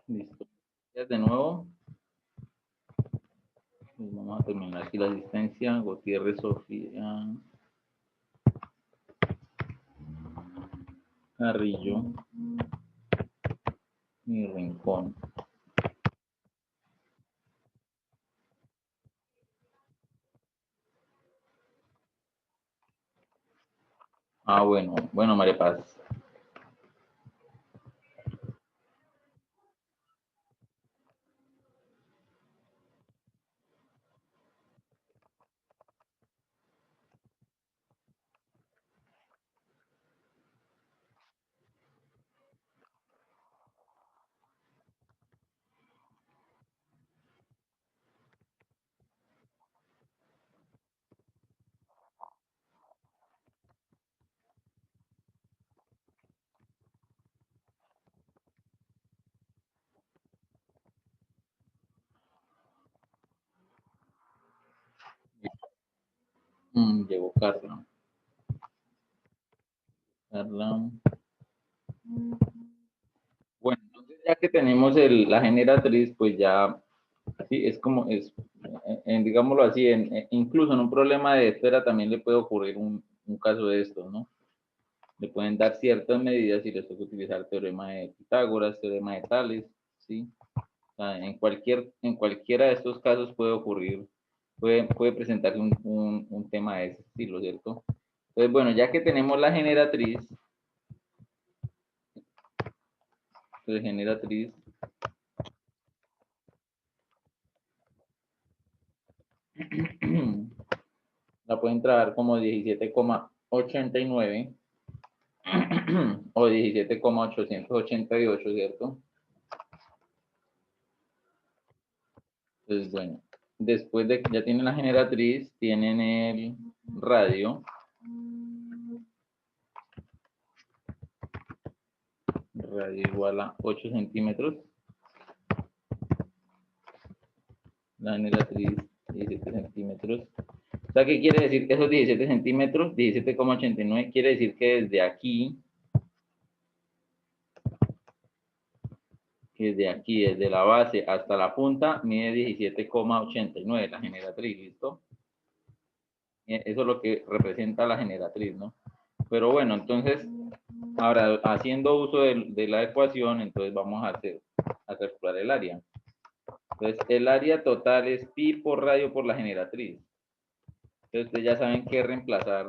Listo. Ya de nuevo. Pues vamos a terminar aquí la asistencia. Gutiérrez Sofía. Carrillo. Y Rincón. Ah, bueno. Bueno, María Paz. Llegó Carla. Carla. Bueno, entonces ya que tenemos la generatriz, pues ya, así es como es, digámoslo así, incluso en un problema de esfera también le puede ocurrir un caso de esto, ¿no? Le pueden dar ciertas medidas y les toca utilizar teorema de Pitágoras, teorema de Tales, ¿sí? O sea, en cualquiera de estos casos puede ocurrir, puede presentarse un tema de ese estilo, ¿cierto? Entonces, bueno, ya que tenemos la generatriz, la pueden trabajar como 17,89 o 17,888, ¿cierto? Entonces, bueno, después de que ya tienen la generatriz, tienen el radio. Radio igual a 8 centímetros. La generatriz, 17 centímetros. O sea, ¿qué quiere decir? Esos 17 centímetros, 17,89, quiere decir que desde la base hasta la punta, mide 17,89 la generatriz, ¿listo? Eso es lo que representa la generatriz, ¿no? Pero bueno, entonces, ahora haciendo uso de la ecuación, entonces vamos a calcular el área. Entonces, el área total es pi por radio por la generatriz. Entonces, ustedes ya saben qué reemplazar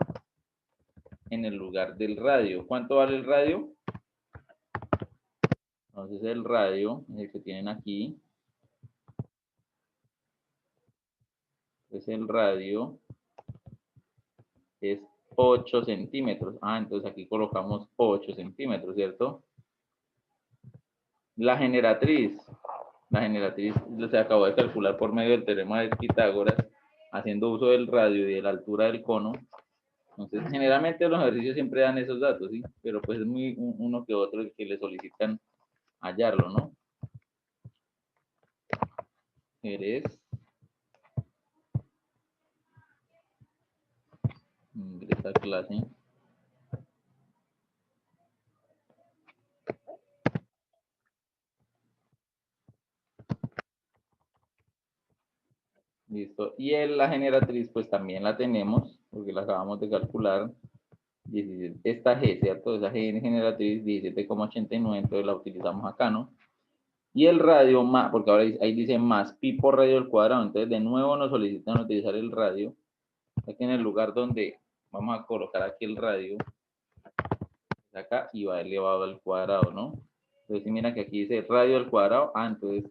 en el lugar del radio. ¿Cuánto vale el radio? Entonces, el radio, el que tienen aquí, es el radio, es 8 centímetros. Ah, entonces aquí colocamos 8 centímetros, ¿cierto? La generatriz se acabó de calcular por medio del teorema de Pitágoras, haciendo uso del radio y de la altura del cono. Entonces, generalmente los ejercicios siempre dan esos datos, ¿sí? Pero pues es muy uno que otro el que le solicitan hallarlo, ¿no? Jerez. Ingresa a clase. Listo. Y la generatriz, pues también la tenemos, porque la acabamos de calcular. Esta G, ¿cierto? Esa G generatriz, 17,89, entonces la utilizamos acá, ¿no? Y el radio, más, porque ahora ahí dice más pi por radio al cuadrado, entonces de nuevo nos solicitan utilizar el radio. Aquí en el lugar donde vamos a colocar aquí el radio, acá, y va elevado al cuadrado, ¿no? Entonces, si miran que aquí dice radio al cuadrado, entonces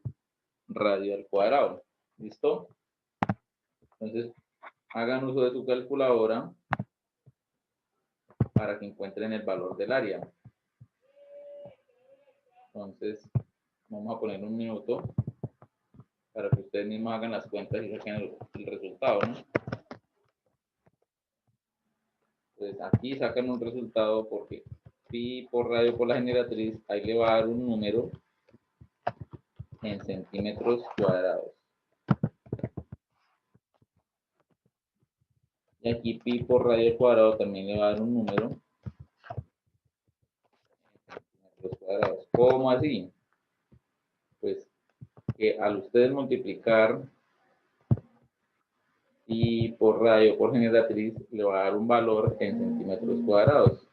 radio al cuadrado. ¿Listo? Entonces, hagan uso de su calculadora para que encuentren el valor del área. Entonces, vamos a poner un minuto para que ustedes mismos hagan las cuentas y saquen el resultado, ¿no? Entonces, aquí sacan un resultado porque pi por radio por la generatriz, ahí le va a dar un número en centímetros cuadrados. Y aquí pi por radio al cuadrado también le va a dar un número en centímetros cuadrados. ¿Cómo así? que al ustedes multiplicar pi por radio por generatriz, le va a dar un valor en centímetros cuadrados.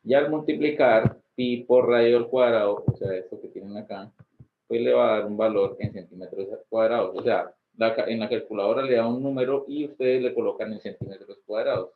Y al multiplicar pi por radio al cuadrado, o sea, esto que tienen acá, pues le va a dar un valor en centímetros cuadrados. O sea, en la calculadora le da un número y ustedes le colocan en centímetros cuadrados.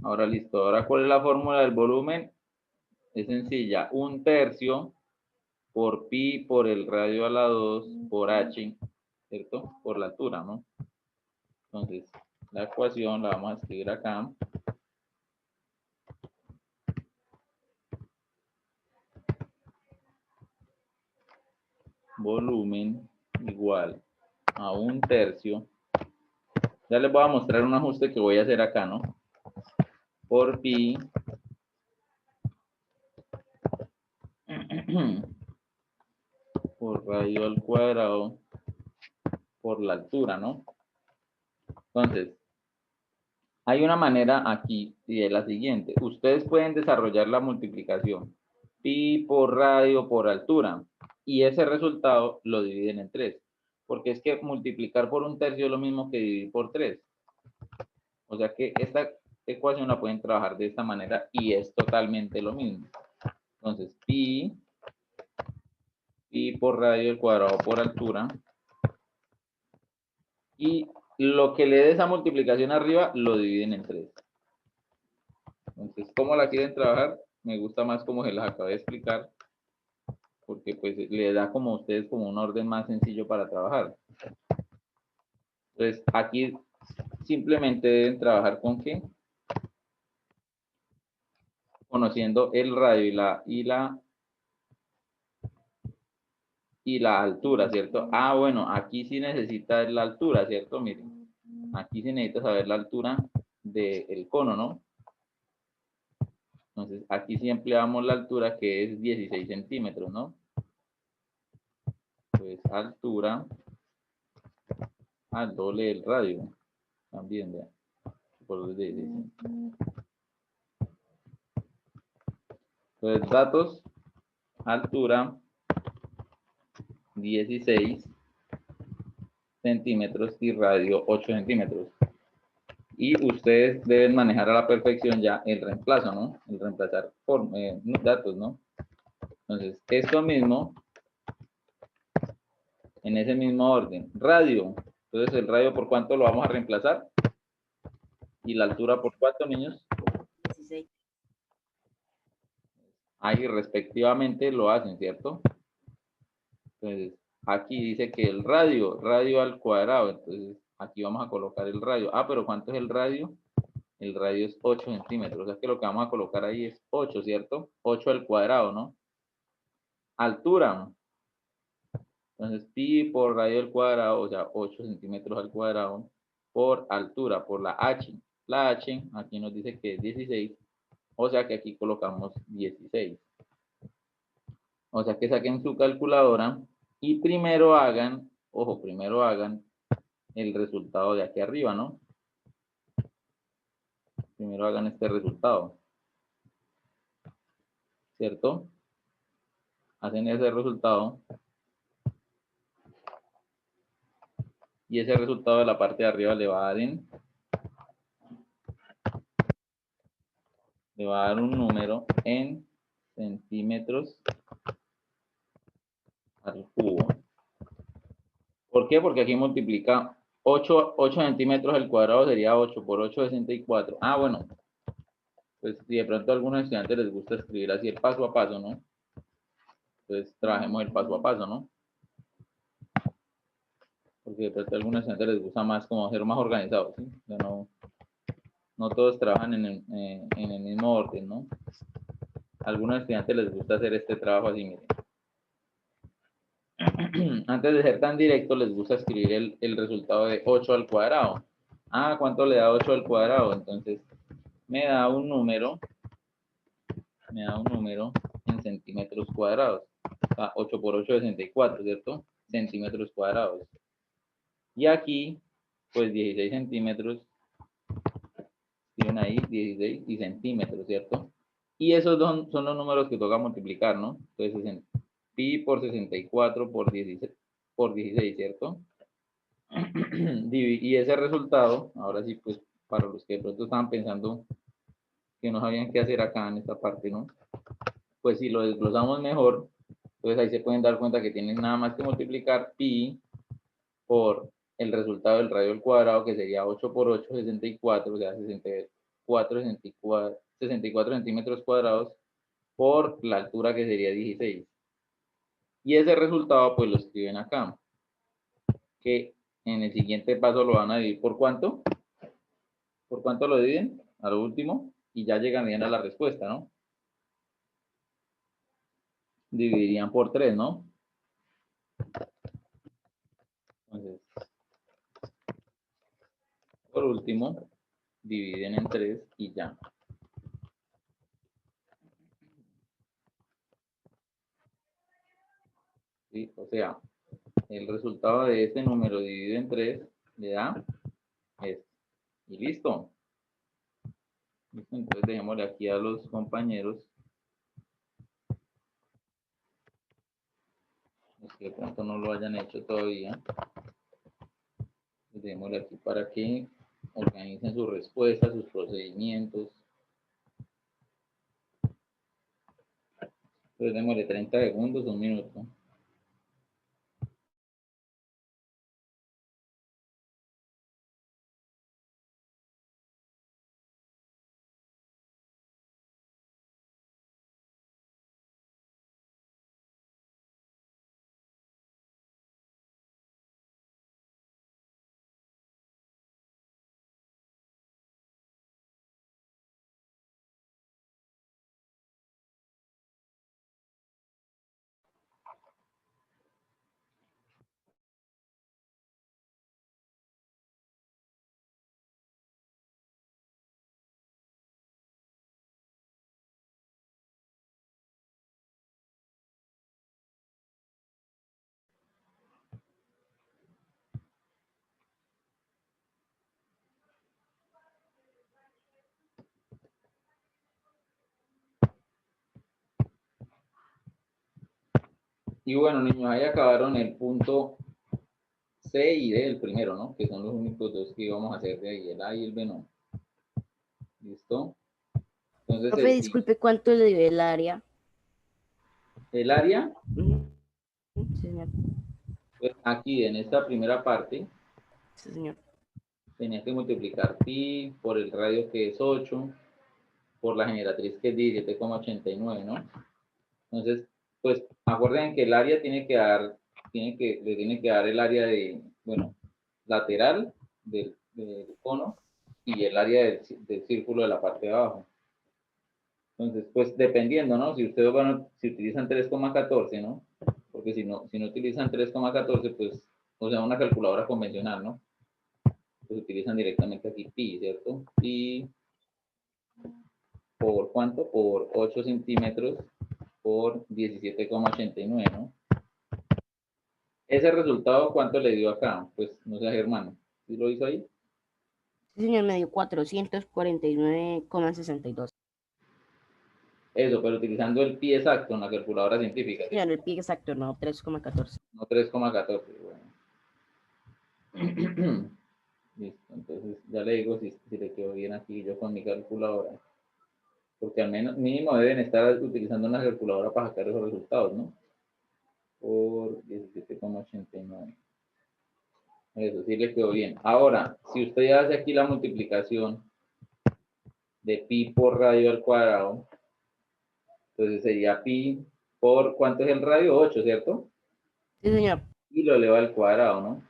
Ahora listo. Ahora, ¿cuál es la fórmula del volumen? Es sencilla. 1/3 por pi por el radio a la 2 por h, ¿cierto? Por la altura, ¿no? Entonces, la ecuación la vamos a escribir acá. Volumen igual a 1/3. Ya les voy a mostrar un ajuste que voy a hacer acá, ¿no? Por pi por radio al cuadrado por la altura, ¿no? Entonces, hay una manera aquí y es la siguiente. Ustedes pueden desarrollar la multiplicación pi por radio por altura y ese resultado lo dividen en 3. Porque es que multiplicar por 1/3 es lo mismo que dividir por 3. O sea que esta ecuación la pueden trabajar de esta manera y es totalmente lo mismo. Entonces, pi por radio al cuadrado por altura. Y lo que le dé esa multiplicación arriba lo dividen en 3. Entonces, ¿cómo la quieren trabajar? Me gusta más como se las acabé de explicar, porque pues le da como a ustedes como un orden más sencillo para trabajar. Entonces, aquí simplemente deben trabajar con ¿qué? Conociendo el radio y la altura, ¿cierto? Ah, bueno, aquí sí necesita la altura, ¿cierto? Miren, aquí sí necesita saber la altura del cono, ¿no? Entonces, aquí sí empleamos la altura que es 16 centímetros, ¿no? Pues altura al doble del radio. También, vean. Por 16. Entonces, datos, altura, 16 centímetros y radio 8 centímetros. Y ustedes deben manejar a la perfección ya el reemplazo, ¿no? El reemplazar datos, ¿no? Entonces, esto mismo, en ese mismo orden. Radio. Entonces, el radio, ¿por cuánto lo vamos a reemplazar? ¿Y la altura por cuánto, niños? 16. Ahí respectivamente lo hacen, ¿cierto? Entonces, aquí dice que el radio al cuadrado. Entonces, aquí vamos a colocar el radio. Ah, pero ¿cuánto es el radio? El radio es 8 centímetros. O sea que lo que vamos a colocar ahí es 8, ¿cierto? 8 al cuadrado, ¿no? Altura. Entonces, pi por radio al cuadrado, o sea, 8 centímetros al cuadrado, por altura, por la h. La h, aquí nos dice que es 16, o sea que aquí colocamos 16. O sea que saquen su calculadora y primero hagan, ojo, primero hagan el resultado de aquí arriba, ¿no? Primero hagan este resultado, ¿cierto? Hacen ese resultado y ese resultado de la parte de arriba le va a dar en le va a dar un número en centímetros al cubo. ¿Por qué? Porque aquí multiplica 8 centímetros al cuadrado sería 8 por 8, 64. Ah, bueno, pues si de pronto a algunos estudiantes les gusta escribir así el paso a paso, ¿no? Entonces trabajemos el paso a paso, ¿no? Porque de pronto a algunos estudiantes les gusta más como ser más organizados, ¿sí? O sea, no todos trabajan en el mismo orden, ¿no? A algunos estudiantes les gusta hacer este trabajo así, miren. Antes de ser tan directo, les gusta escribir el resultado de 8 al cuadrado. Ah, ¿cuánto le da 8 al cuadrado? Entonces, me da un número en centímetros cuadrados. O sea, 8 por 8 es 64, ¿cierto? Centímetros cuadrados. Y aquí, pues 16 centímetros, tienen ahí 16 y centímetros, ¿cierto? Y esos son los números que toca multiplicar, ¿no? Entonces, pi por 64 por 16, ¿cierto? Y ese resultado, ahora sí, pues para los que de pronto estaban pensando que no sabían qué hacer acá en esta parte, ¿no? Pues si lo desglosamos mejor, entonces ahí se pueden dar cuenta que tienen nada más que multiplicar pi por el resultado del radio al cuadrado, que sería 8 por 8, 64, o sea, 64 centímetros cuadrados, por la altura que sería 16. Y ese resultado pues lo escriben acá, que en el siguiente paso lo van a dividir por ¿cuánto? ¿Por cuánto lo dividen? A lo último, y ya llegarían a la respuesta, ¿no? Dividirían por 3, ¿no? Entonces, por último, dividen en 3 y ya. ¿Sí? O sea, el resultado de este número dividido en 3 le da esto. Y listo. ¿Listo? Entonces dejémosle aquí a los compañeros, los que de pronto no lo hayan hecho todavía. Dejémosle aquí para que organicen sus respuestas, sus procedimientos. Entonces démosle 30 segundos, un minuto. Y bueno, niños, ahí acabaron el punto C y D, el primero, ¿no? Que son los únicos dos que íbamos a hacer de ahí, el A y el B no. ¿Listo? Entonces, Profe, disculpe, ¿cuánto le dio el área? el área, Sí, señor. pues aquí en esta primera parte, Sí, señor. tenía que multiplicar pi por el radio que es 8, por la generatriz que es 17,89, ¿no? Entonces, pues acuerden que el área le tiene que dar el área de, bueno, lateral del cono y el área del círculo de la parte de abajo. Entonces, pues dependiendo, ¿no? Si ustedes si utilizan 3,14, ¿no? Porque si no utilizan 3,14, pues, o sea, una calculadora convencional, ¿no? Pues utilizan directamente aquí pi, ¿cierto? Pi por ¿cuánto? Por 8 centímetros por 17,89, ¿no? Ese resultado, ¿cuánto le dio acá? Pues, no sé, Germán, ¿sí lo hizo ahí? Sí, señor, me dio 449,62. Eso, pero utilizando el pi exacto en la calculadora científica, ¿sí? Señor, el pi exacto, no, 3,14. No 3,14, bueno. Listo, entonces ya le digo si le quedó bien aquí yo con mi calculadora. Porque al menos mínimo deben estar utilizando una calculadora para sacar esos resultados, ¿no? Por 17,89. Eso sí le quedó bien. Ahora, si usted hace aquí la multiplicación de pi por radio al cuadrado, entonces sería pi por, ¿cuánto es el radio? 8, ¿cierto? Sí, señor. Y lo eleva al cuadrado, ¿no?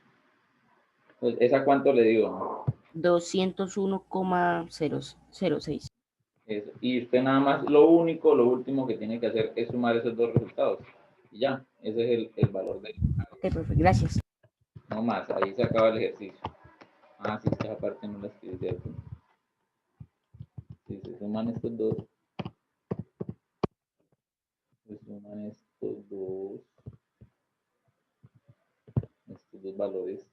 Entonces, ¿esa cuánto le digo? 201,006. Eso. Y usted nada más, lo último que tiene que hacer es sumar esos dos resultados. Y ya, ese es el valor del. Ok, profe, gracias. No más, ahí se acaba el ejercicio. Ah, sí, esta parte no la escribí, ¿cierto? Si se suman estos dos, estos dos valores,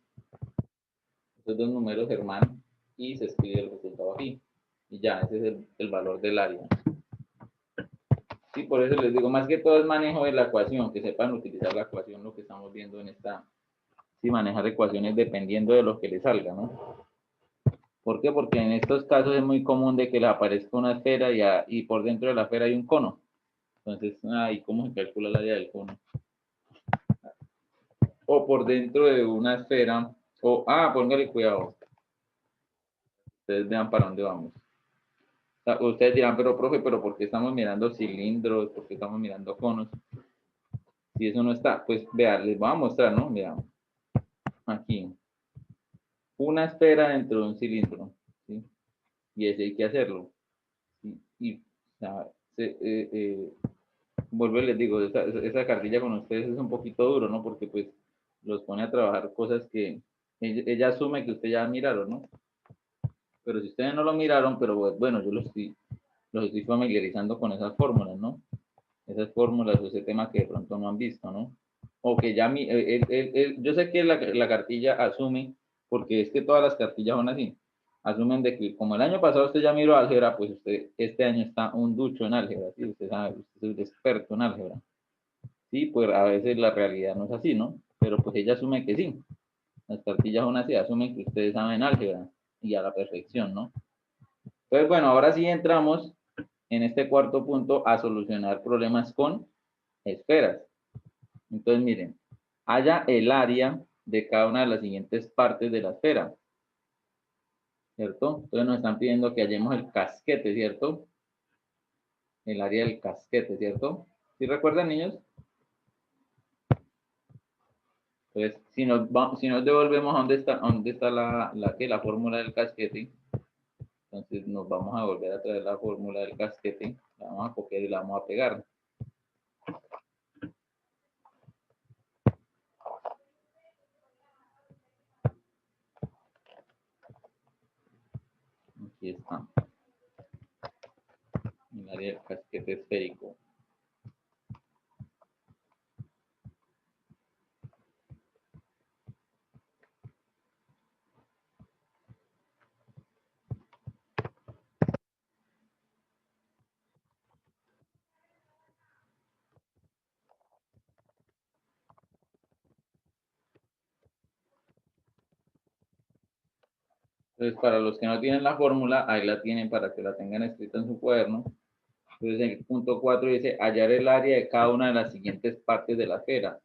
estos dos números, hermano, y se escribe el resultado aquí. Y ya, ese es el valor del área. Sí, por eso les digo, más que todo es manejo de la ecuación, que sepan utilizar la ecuación, lo que estamos viendo en esta. Sí, manejar ecuaciones dependiendo de lo que les salga, ¿no? ¿Por qué? Porque en estos casos es muy común de que les aparezca una esfera y por dentro de la esfera hay un cono. Entonces, ¿y cómo se calcula el área del cono? O por dentro de una esfera, póngale cuidado. Ustedes vean para dónde vamos. Ustedes dirán, pero profe, ¿pero por qué estamos mirando cilindros? ¿Por qué estamos mirando conos? Si eso no está, pues vean, les voy a mostrar, ¿no? Vean, aquí. Una esfera dentro de un cilindro, ¿sí? Y ese hay que hacerlo. ¿Sí? Y, o sea, vuelvo y les digo, esa cartilla con ustedes es un poquito duro, ¿no? Porque pues los pone a trabajar cosas que ella asume que ustedes ya miraron, ¿no? Pero si ustedes no lo miraron, pero bueno, yo los estoy familiarizando con esas fórmulas, ¿no? Esas fórmulas o ese tema que de pronto no han visto, ¿no? O que ya, yo sé que la cartilla asume, porque es que todas las cartillas son así, asumen de que como el año pasado usted ya miró álgebra, pues usted este año está un ducho en álgebra, ¿sí? Usted sabe, usted es un experto en álgebra. Sí, pues a veces la realidad no es así, ¿no? Pero pues ella asume que sí. Las cartillas son así, asumen que ustedes saben álgebra y a la perfección, ¿no? Entonces, bueno, ahora sí entramos en este cuarto punto a solucionar problemas con esferas. Entonces, miren, haya el área de cada una de las siguientes partes de la esfera, ¿cierto? Entonces nos están pidiendo que hallemos el casquete, ¿cierto? El área del casquete, ¿cierto? ¿Sí recuerdan, niños? Entonces, si nos devolvemos a dónde está la fórmula del casquete, entonces nos vamos a volver a traer la fórmula del casquete, la vamos a copiar y la vamos a pegar. Aquí está. El área del casquete esférico. Entonces, para los que no tienen la fórmula, ahí la tienen para que la tengan escrita en su cuaderno. Entonces, en el punto 4 dice hallar el área de cada una de las siguientes partes de la esfera.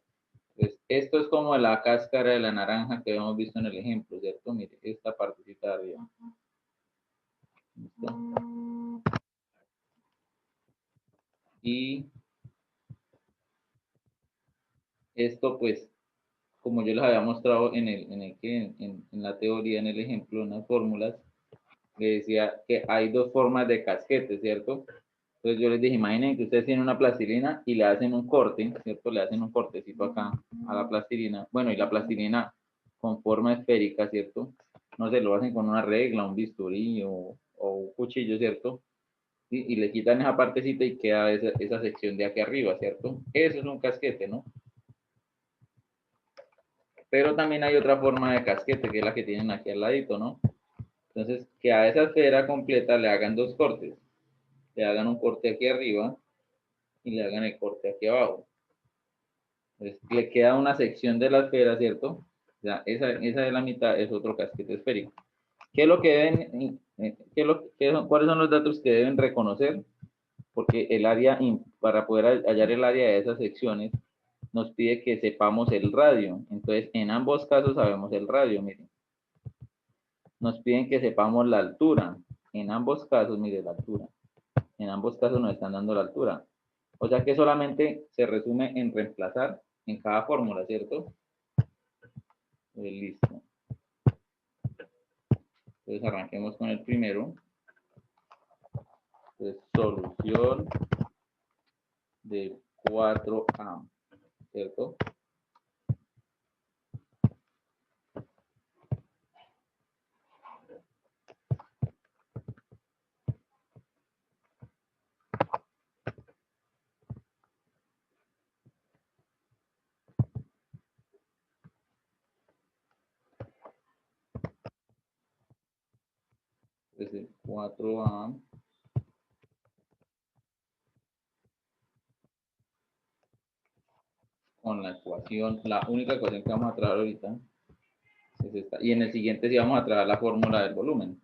Entonces, esto es como la cáscara de la naranja que hemos visto en el ejemplo, ¿cierto? Mire, esta partecita de arriba. ¿Listo? Y esto, pues, como yo les había mostrado en la teoría, en el ejemplo, en las fórmulas, le decía que hay dos formas de casquete, ¿cierto? Entonces yo les dije, imaginen que ustedes tienen una plastilina y le hacen un corte, ¿cierto? Le hacen un cortecito acá a la plastilina. Bueno, y la plastilina con forma esférica, ¿cierto? No sé, lo hacen con una regla, un bisturí o un cuchillo, ¿cierto? Y le quitan esa partecita y queda esa sección de aquí arriba, ¿cierto? Eso es un casquete, ¿no? Pero también hay otra forma de casquete, que es la que tienen aquí al ladito, ¿no? Entonces, que a esa esfera completa le hagan dos cortes. Le hagan un corte aquí arriba y le hagan el corte aquí abajo. Entonces, le queda una sección de la esfera, ¿cierto? O sea, esa de la mitad es otro casquete esférico. ¿Qué es lo que deben, cuáles son los datos que deben reconocer? porque el área, para poder hallar el área de esas secciones, nos pide que sepamos el radio. Entonces, en ambos casos sabemos el radio, miren. Nos piden que sepamos la altura. En ambos casos, mire la altura. En ambos casos nos están dando la altura. O sea que solamente se resume en reemplazar en cada fórmula, ¿cierto? Listo. Entonces arranquemos con el primero. Entonces, solución de 4A, ¿cierto? Entonces, 4A con la ecuación, la única ecuación que vamos a trabajar ahorita es esta. Y en el siguiente sí vamos a trabajar la fórmula del volumen.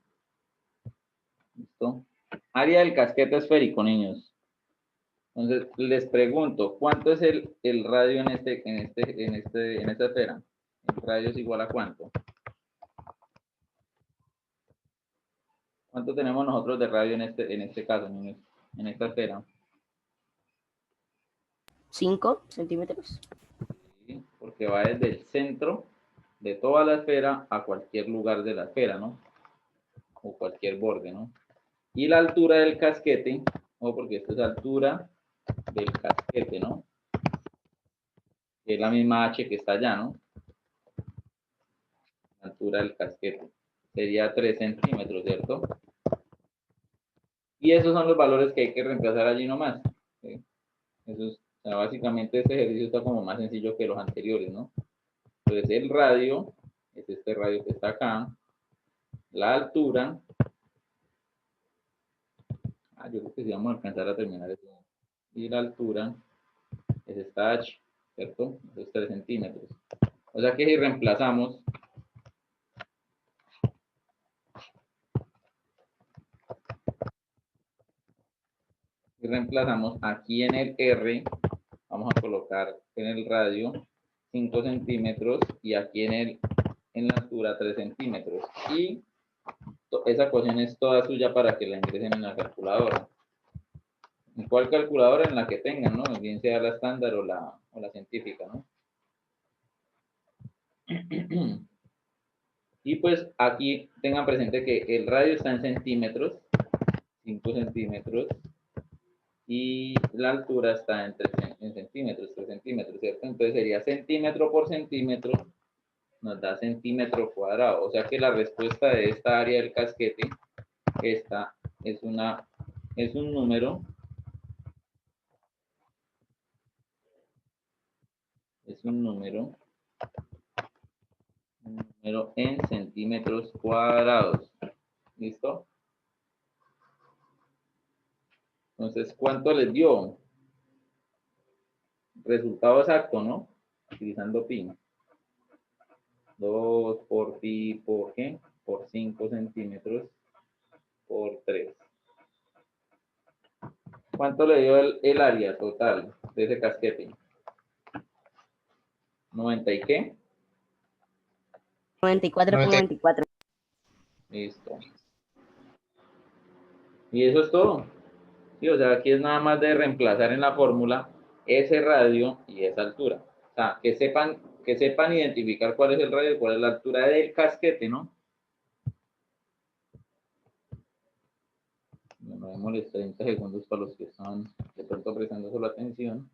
¿Listo? Área del casquete esférico, niños. Entonces, les pregunto, ¿cuánto es el radio en esta esfera? ¿El radio es igual a cuánto? ¿Cuánto tenemos nosotros de radio en este caso, niños? En esta esfera. 5 centímetros. ¿Sí? Porque va desde el centro de toda la esfera a cualquier lugar de la esfera, ¿no? O cualquier borde, ¿no? Y la altura del casquete, o porque esto es altura del casquete, ¿no? Que es la misma H que está allá, ¿no? La altura del casquete. Sería 3 centímetros, ¿cierto? Y esos son los valores que hay que reemplazar allí nomás. ¿Sí? Eso es, o sea, básicamente este ejercicio está como más sencillo que los anteriores, ¿no? Entonces el radio, es este radio que está acá, la altura, yo creo que sí vamos a alcanzar a terminar eso, y la altura es esta H, ¿cierto? Esos 3 centímetros. O sea que si reemplazamos, aquí en el R, vamos a colocar en el radio 5 centímetros y aquí en la altura 3 centímetros. Y esa ecuación es toda suya para que la ingresen en la calculadora. ¿En cuál calculadora? En la que tengan, ¿no? Bien sea la estándar o la científica, ¿no? Y pues aquí tengan presente que el radio está en centímetros, 5 centímetros, y la altura está en centímetros, 3 centímetros, ¿cierto? Entonces sería centímetro por centímetro, nos da centímetro cuadrado. O sea que la respuesta de esta área del casquete, esta es un número, un número en centímetros cuadrados. ¿Listo? Entonces, ¿cuánto les dio? Resultado exacto, ¿no? Utilizando pi. 2 por pi por qué? Por 5 centímetros por 3. ¿Cuánto le dio el área total de ese casquete? 90 y qué? 94,94. Listo. Y eso es todo. Sí, o sea, aquí es nada más de reemplazar en la fórmula ese radio y esa altura. O sea, que sepan identificar cuál es el radio y cuál es la altura del casquete, ¿no? No me molesta 30 segundos para los que están de pronto prestando solo atención.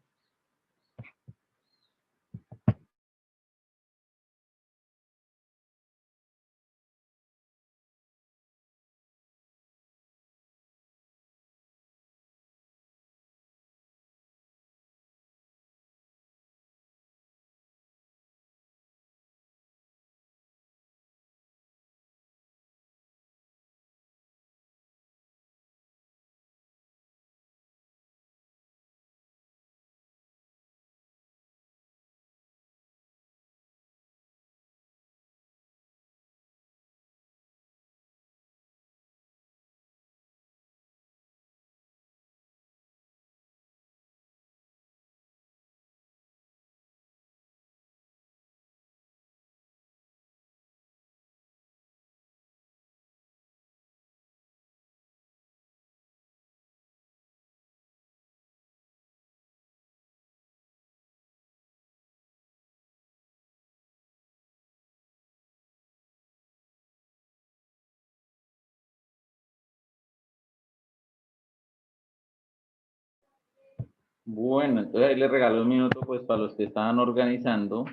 Bueno, entonces ahí les regalo un minuto pues para los que estaban organizando.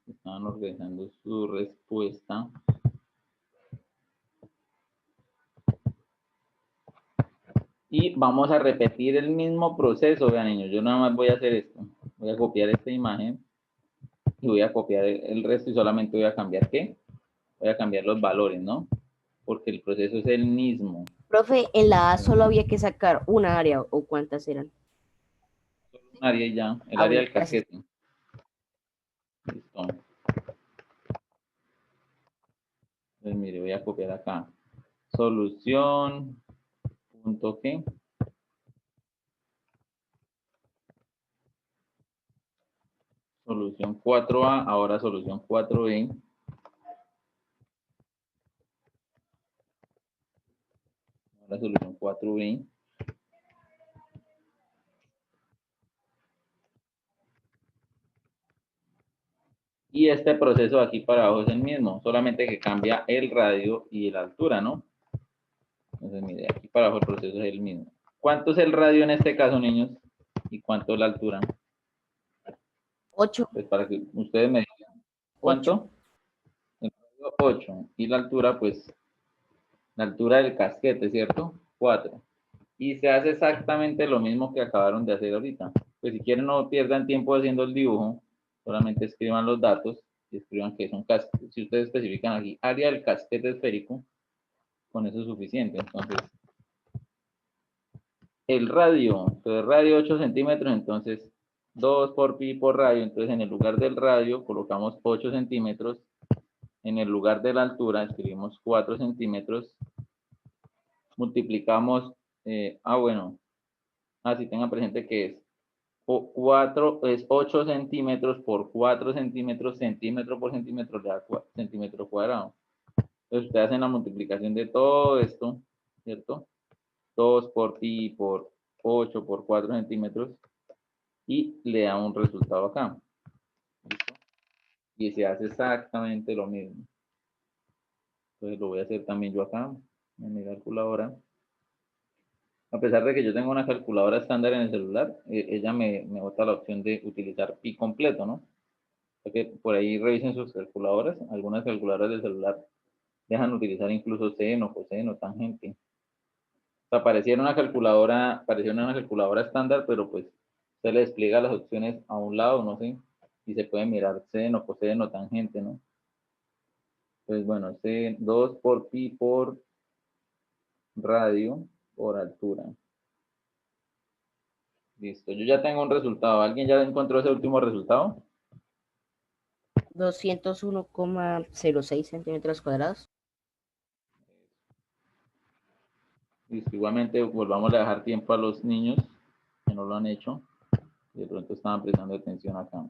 Estaban organizando su respuesta. Y vamos a repetir el mismo proceso, vean niños, yo nada más voy a hacer esto. Voy a copiar esta imagen y voy a copiar el resto y solamente voy a cambiar ¿qué? Voy a cambiar los valores, ¿no? Porque el proceso es el mismo. Profe, en la A solo había que sacar una área o cuántas eran. Solo un área y ya, el Ah, área bueno, del gracias. casquete. Listo. Entonces, mire, voy a copiar acá. Solución, punto qué. Solución 4A, ahora solución 4B. Ahora solución 4B. Y este proceso de aquí para abajo es el mismo, solamente que cambia el radio y la altura, ¿no? Entonces, mire, aquí para abajo el proceso es el mismo. ¿Cuánto es el radio en este caso, niños? ¿Y cuánto es la altura? 8. Pues para que ustedes me digan. 8. ¿Cuánto? El radio 8. Y la altura, pues, la altura del casquete, ¿cierto? 4. Y se hace exactamente lo mismo que acabaron de hacer ahorita. Pues si quieren no pierdan tiempo haciendo el dibujo, solamente escriban los datos y escriban que es un casquete. Si ustedes especifican aquí área del casquete esférico, con eso es suficiente. Entonces, el radio, entonces radio 8 centímetros, entonces 2 por pi por radio, entonces en el lugar del radio colocamos 8 centímetros, en el lugar de la altura escribimos 4 centímetros, multiplicamos, bueno, así tengan presente que es 4, es 8 centímetros por 4 centímetros, centímetro por centímetro, le da centímetro cuadrado. Entonces ustedes hacen la multiplicación de todo esto, ¿cierto? 2 por pi por 8 por 4 centímetros y le da un resultado acá. ¿Listo? Y se hace exactamente lo mismo. Entonces lo voy a hacer también yo acá en mi calculadora. A pesar de que yo tengo una calculadora estándar en el celular, ella me bota la opción de utilizar pi completo, ¿no? Que por ahí revisen sus calculadoras. Algunas calculadoras del celular dejan utilizar incluso seno, coseno, tangente. O sea, pareciera una calculadora estándar, pero pues se le despliega las opciones a un lado, no sé, y se puede mirar seno, coseno, tangente, ¿no? Pues bueno, 2 por pi por radio por altura. Listo, yo ya tengo un resultado. ¿Alguien ya encontró ese último resultado? 201,06 centímetros cuadrados. Listo, igualmente volvamos a dejar tiempo a los niños que no lo han hecho. Y de pronto estaban prestando atención acá.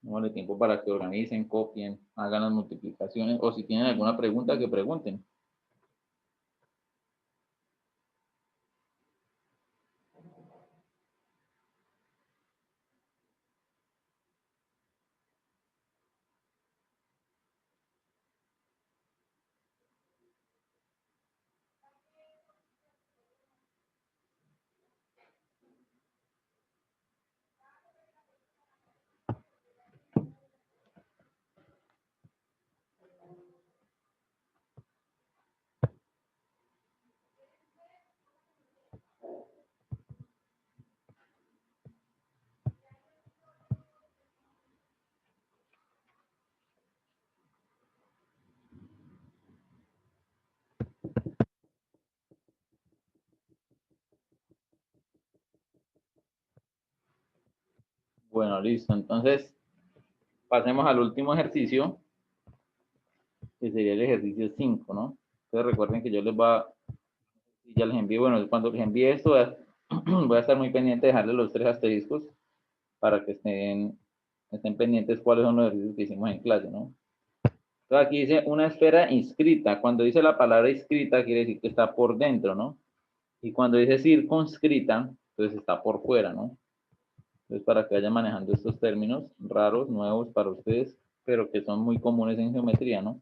Démosle tiempo para que organicen, copien, hagan las multiplicaciones o si tienen alguna pregunta que pregunten. Bueno, listo. Entonces, pasemos al último ejercicio, que sería el ejercicio 5, ¿no? Entonces recuerden que yo les voy a, ya les envío, bueno, cuando les envíe esto, voy a estar muy pendiente de dejarles los 3 asteriscos para que estén pendientes cuáles son los ejercicios que hicimos en clase, ¿no? Entonces aquí dice una esfera inscrita. Cuando dice la palabra inscrita, quiere decir que está por dentro, ¿no? Y cuando dice circunscrita, entonces está por fuera, ¿no? Entonces, para que vayan manejando estos términos raros, nuevos para ustedes, pero que son muy comunes en geometría, ¿no?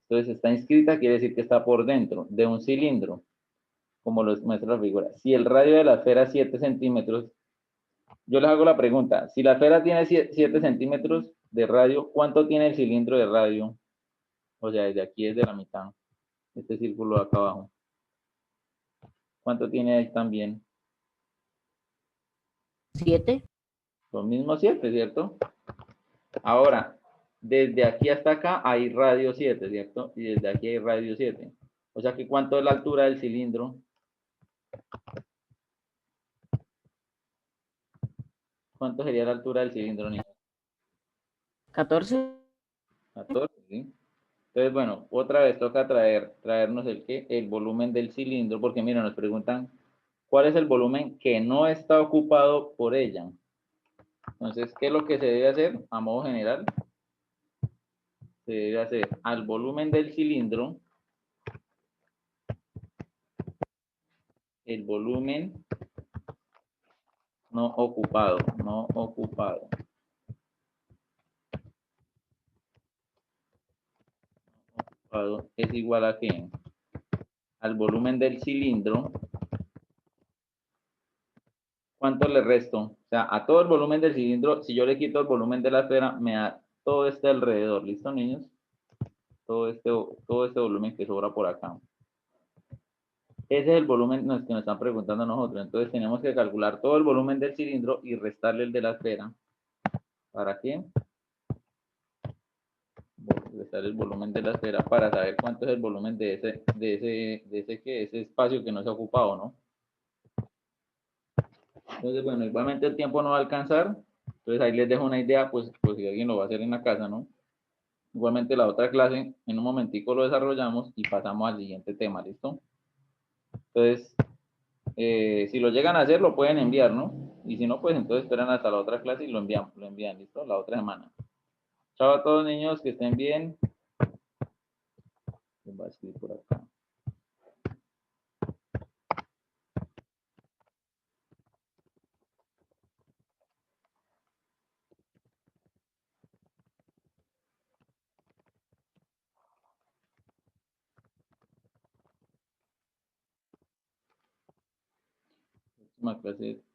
Entonces, está inscrita quiere decir que está por dentro de un cilindro. como lo muestra la figura. Si el radio de la esfera es 7 centímetros, yo les hago la pregunta, si la esfera tiene 7 centímetros de radio, ¿cuánto tiene el cilindro de radio? O sea, desde aquí, desde la mitad, este círculo de acá abajo. ¿Cuánto tiene ahí también? 7. Los mismos 7, ¿cierto? Ahora, desde aquí hasta acá hay radio 7, ¿cierto? Y desde aquí hay radio 7. O sea que ¿cuánto es la altura del cilindro? ¿Cuánto sería la altura del cilindro, niño? 14. 14, ¿sí? Entonces, bueno, otra vez toca traernos el volumen del cilindro, porque mira, nos preguntan cuál es el volumen que no está ocupado por ella. Entonces, ¿qué es lo que se debe hacer a modo general? Se debe hacer al volumen del cilindro, el volumen no ocupado, no ocupado. Es igual a ¿qué? Al volumen del cilindro. ¿Cuánto le resto? O sea, a todo el volumen del cilindro, si yo le quito el volumen de la esfera, me da todo este alrededor. ¿Listo, niños? Todo este volumen que sobra por acá. Ese es el volumen que nos están preguntando a nosotros. Entonces tenemos que calcular todo el volumen del cilindro y restarle el de la esfera. ¿Para qué? Restar el volumen de la esfera para saber cuánto es el volumen de ese espacio que no se ha ocupado, ¿no? Entonces, bueno, igualmente el tiempo no va a alcanzar. Entonces ahí les dejo una idea, pues si alguien lo va a hacer en la casa, ¿no? Igualmente la otra clase, en un momentico lo desarrollamos y pasamos al siguiente tema, ¿listo? Entonces, si lo llegan a hacer, lo pueden enviar, ¿no? Y si no, pues entonces esperan hasta la otra clase y lo envían, ¿listo? La otra semana. Chao a todos, niños, que estén bien. Les voy a escribir por acá. Próxima clase